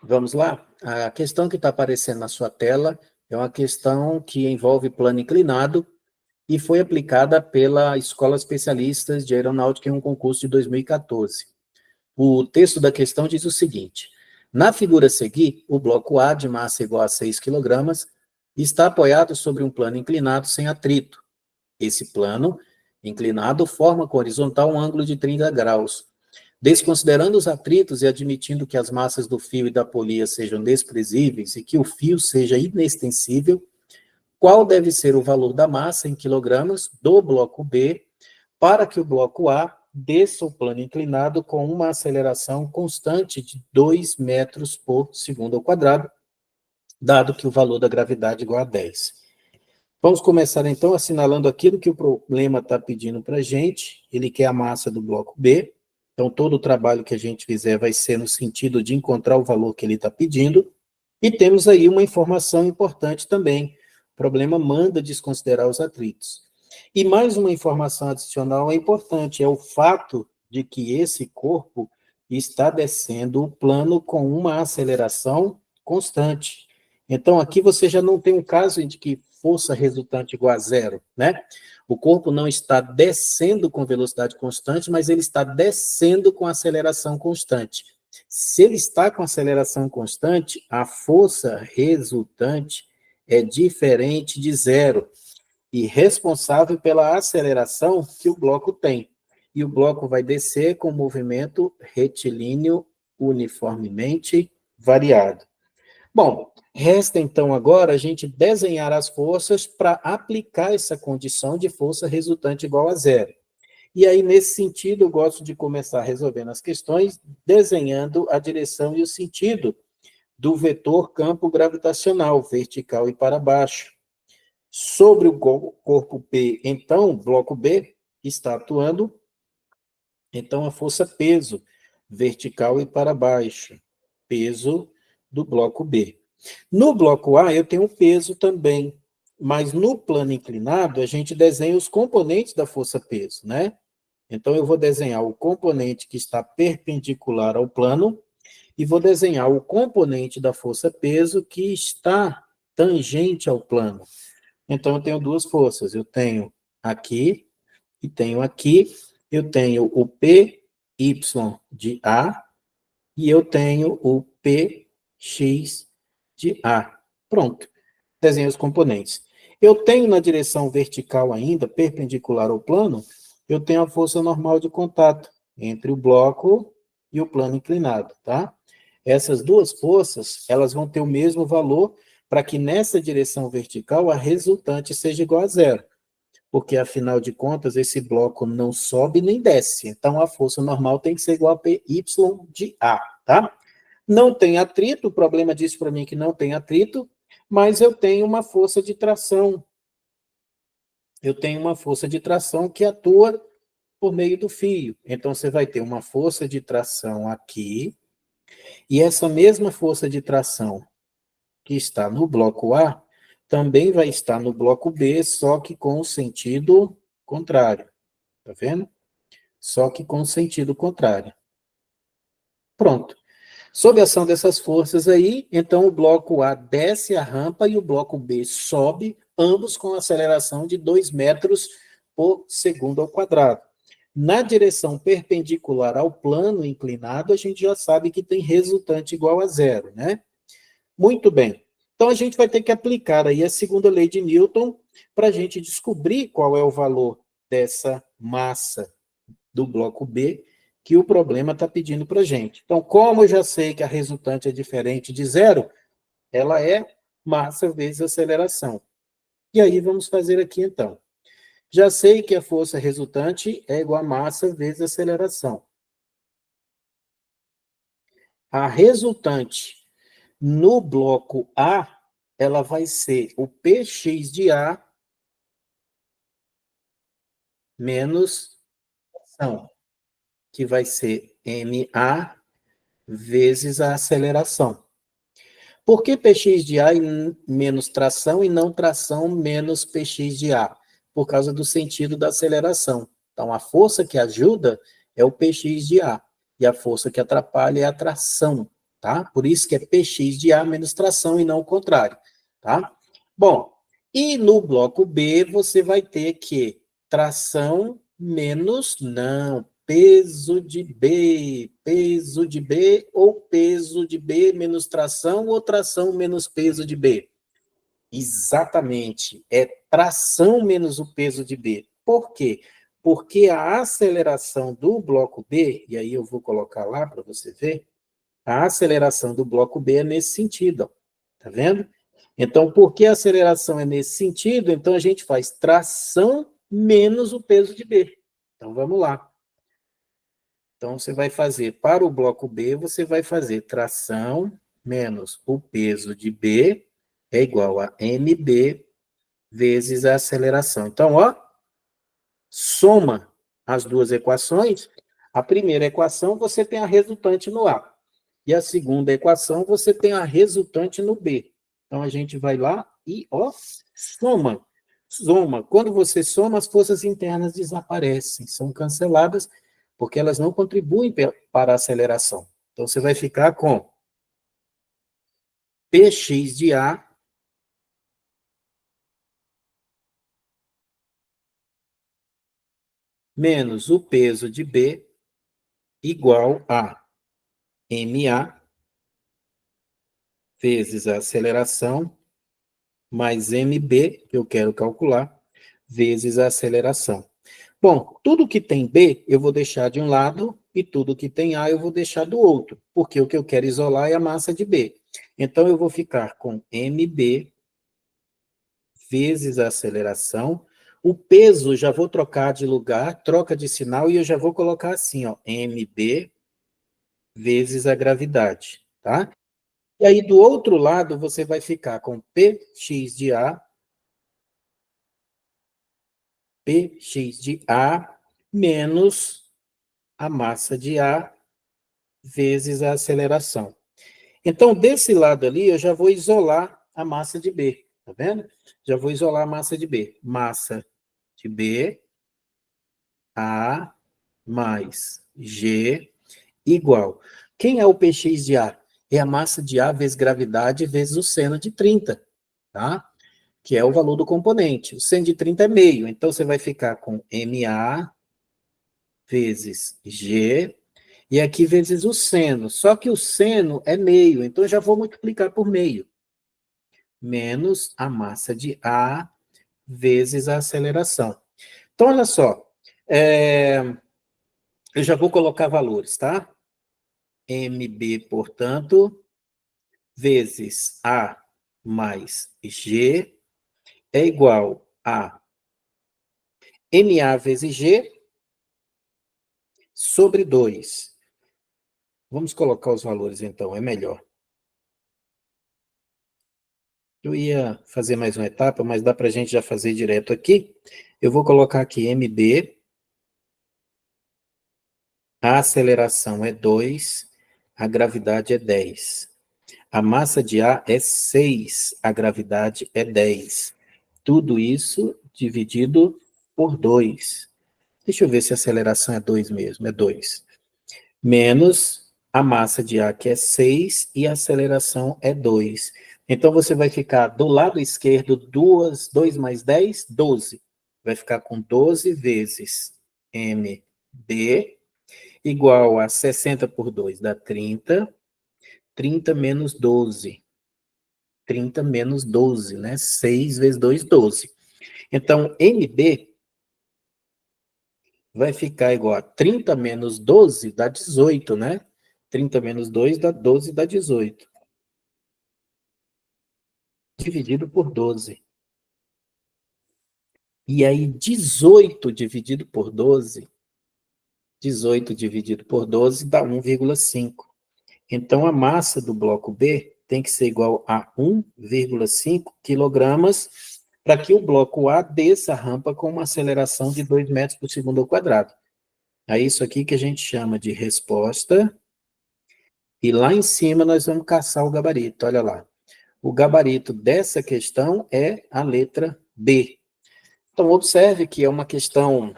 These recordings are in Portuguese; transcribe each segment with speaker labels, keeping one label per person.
Speaker 1: Vamos lá? A questão que está aparecendo na sua tela é uma questão que envolve plano inclinado e foi aplicada pela Escola Especialistas de Aeronáutica em um concurso de 2014. O texto da questão diz o seguinte: na figura a seguir, o bloco A, de massa igual a 6 kg, está apoiado sobre um plano inclinado sem atrito. Esse plano inclinado forma com a horizontal um ângulo de 30 graus. Desconsiderando os atritos e admitindo que as massas do fio e da polia sejam desprezíveis e que o fio seja inextensível, qual deve ser o valor da massa em quilogramas do bloco B para que o bloco A desça o plano inclinado com uma aceleração constante de 2 metros por segundo ao quadrado, dado que o valor da gravidade é igual a 10. Vamos começar, então, assinalando aquilo que o problema está pedindo para a gente. Ele quer a massa do bloco B. Então, todo o trabalho que a gente fizer vai ser no sentido de encontrar o valor que ele está pedindo. E temos aí uma informação importante também. O problema manda desconsiderar os atritos. E mais uma informação adicional é importante, é o fato de que esse corpo está descendo o plano com uma aceleração constante. Então, aqui você já não tem um caso de que força resultante igual a zero, né? O corpo não está descendo com velocidade constante, mas ele está descendo com aceleração constante. Se ele está com aceleração constante, a força resultante é diferente de zero e responsável pela aceleração que o bloco tem. E o bloco vai descer com movimento retilíneo uniformemente variado. Bom, resta então agora a gente desenhar as forças para aplicar essa condição de força resultante igual a zero. E aí, nesse sentido, eu gosto de começar resolvendo as questões desenhando a direção e o sentido do vetor campo gravitacional, vertical e para baixo. Sobre o corpo P, então, o bloco B está atuando, então, a força peso, vertical e para baixo, peso do bloco B. No bloco A, eu tenho peso também, mas no plano inclinado, a gente desenha os componentes da força-peso, né? Então, eu vou desenhar o componente que está perpendicular ao plano e vou desenhar o componente da força-peso que está tangente ao plano. Então, eu tenho duas forças. Eu tenho aqui e tenho aqui. Eu tenho o PY de A e eu tenho o PX de A. Pronto. Desenho os componentes. Eu tenho na direção vertical ainda, perpendicular ao plano, eu tenho a força normal de contato entre o bloco e o plano inclinado, tá? Essas duas forças, elas vão ter o mesmo valor para que nessa direção vertical a resultante seja igual a zero. Porque, afinal de contas, esse bloco não sobe nem desce. Então, a força normal tem que ser igual a PY de A, tá? Não tem atrito, o problema diz para mim que não tem atrito, mas eu tenho uma força de tração. Eu tenho uma força de tração que atua por meio do fio. Então, você vai ter uma força de tração aqui, e essa mesma força de tração que está no bloco A, também vai estar no bloco B, só que com o sentido contrário. Tá vendo? Só que com o sentido contrário. Pronto. Sob a ação dessas forças aí, então o bloco A desce a rampa e o bloco B sobe, ambos com aceleração de 2 metros por segundo ao quadrado. Na direção perpendicular ao plano inclinado, a gente já sabe que tem resultante igual a zero, né? Muito bem. Então, a gente vai ter que aplicar aí a segunda lei de Newton para a gente descobrir qual é o valor dessa massa do bloco B que o problema está pedindo para a gente. Então, como eu já sei que a resultante é diferente de zero, ela é massa vezes aceleração. E aí, vamos fazer aqui, então. Já sei que a força resultante é igual a massa vezes aceleração. A resultante no bloco A, ela vai ser o Px de A menos tração, que vai ser ma vezes a aceleração. Por que Px de A menos tração e não tração menos Px de A? Por causa do sentido da aceleração. Então, a força que ajuda é o Px de A, e a força que atrapalha é a tração. tá? Por isso que é Px de A menos tração e não o contrário, tá? Bom, e no bloco B você vai ter que tração menos, não, peso de B ou peso de B menos tração ou tração menos peso de B. Exatamente, é tração menos o peso de B. Por quê? Porque a aceleração do bloco B, e aí eu vou colocar lá para você ver, a aceleração do bloco B é nesse sentido, ó. Tá vendo? Então, porque a aceleração é nesse sentido, então a gente faz tração menos o peso de B. Então, vamos lá. Então, você vai fazer, para o bloco B, você vai fazer tração menos o peso de B é igual a mB vezes a aceleração. Então, ó, soma as duas equações. A primeira equação, você tem a resultante no A. E a segunda equação, você tem a resultante no B. Então, a gente vai lá e, ó, soma. Soma. Quando você soma, as forças internas desaparecem, são canceladas, porque elas não contribuem para a aceleração. Então, você vai ficar com Px de A menos o peso de B igual a MA vezes a aceleração mais MB, que eu quero calcular, vezes a aceleração. Bom, tudo que tem B eu vou deixar de um lado e tudo que tem A eu vou deixar do outro, porque o que eu quero isolar é a massa de B. Então, eu vou ficar com MB vezes a aceleração. O peso já vou trocar de lugar, troca de sinal, e eu já vou colocar assim, ó, MB vezes a gravidade, tá? E aí, do outro lado, você vai ficar com Px de A menos a massa de A vezes a aceleração. Então, desse lado ali, eu já vou isolar a massa de B, tá vendo? Já vou isolar a massa de B. Massa de B, A mais G igual. Quem é o Px de A? É a massa de A vezes gravidade vezes o seno de 30, tá? Que é o valor do componente. O seno de 30 é meio, então você vai ficar com MA vezes G, e aqui vezes o seno. Só que o seno é meio, então eu já vou multiplicar por meio. Menos a massa de A vezes a aceleração. Então, olha só, eu já vou colocar valores, tá? MB, portanto, vezes A mais G é igual a MA vezes G sobre 2. Vamos colocar os valores, então, é melhor. Eu ia fazer mais uma etapa, mas dá para a gente já fazer direto aqui. Eu vou colocar aqui MB, a aceleração é 2, a gravidade é 10. A massa de A é 6, a gravidade é 10. Tudo isso dividido por 2. Deixa eu ver se a aceleração é 2 mesmo, é 2. Menos a massa de A, que é 6, e a aceleração é 2. Então, você vai ficar do lado esquerdo, 2 mais 10, 12. Vai ficar com 12 vezes MB, igual a 60 por 2, dá 30. 30 menos 12. 30 menos 12, né? 6 vezes 2, 12. Então, MB vai ficar igual a 30 menos 12, dá 18, né? 30 menos 2 dá 12, dá 18. Dividido por 12. E aí, 18 dividido por 12, 18 dividido por 12 dá 1,5. Então, a massa do bloco B tem que ser igual a 1,5 quilogramas para que o bloco A desça a rampa com uma aceleração de 2 metros por segundo ao quadrado. É isso aqui que a gente chama de resposta. E lá em cima nós vamos caçar o gabarito, olha lá. O gabarito dessa questão é a letra B. Então, observe que é uma questão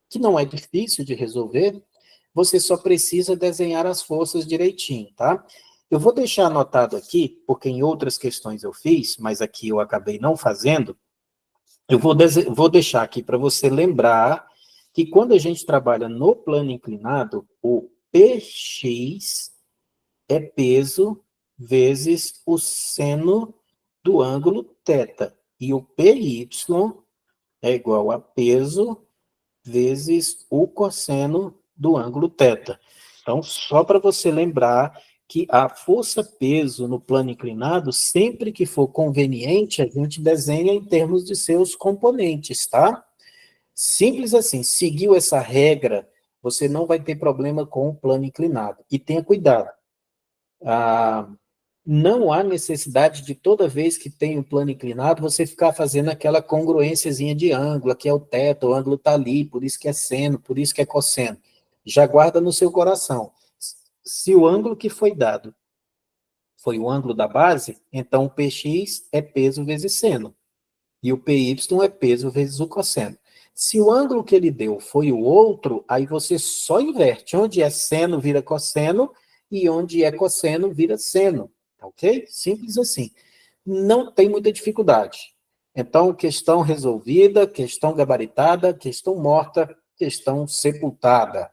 Speaker 1: que não é difícil de resolver, você só precisa desenhar as forças direitinho, tá? Eu vou deixar anotado aqui, porque em outras questões eu fiz, mas aqui eu acabei não fazendo. Eu vou deixar aqui para você lembrar que quando a gente trabalha no plano inclinado, o PX é peso vezes o seno do ângulo θ. E o PY é igual a peso vezes o cosseno do ângulo θ. Então, só para você lembrar que a força-peso no plano inclinado, sempre que for conveniente, a gente desenha em termos de seus componentes, tá? Simples assim, seguiu essa regra, você não vai ter problema com o plano inclinado. E tenha cuidado. Não há necessidade de toda vez que tem um plano inclinado, você ficar fazendo aquela congruênciazinha de ângulo, aqui é o θ, o ângulo está ali, por isso que é seno, por isso que é cosseno. Já guarda no seu coração. Se o ângulo que foi dado foi o ângulo da base, então o Px é peso vezes seno. E o PY é peso vezes o cosseno. Se o ângulo que ele deu foi o outro, aí você só inverte. Onde é seno vira cosseno e onde é cosseno vira seno. Ok? Simples assim. Não tem muita dificuldade. Então, questão resolvida, questão gabaritada, questão morta, questão sepultada.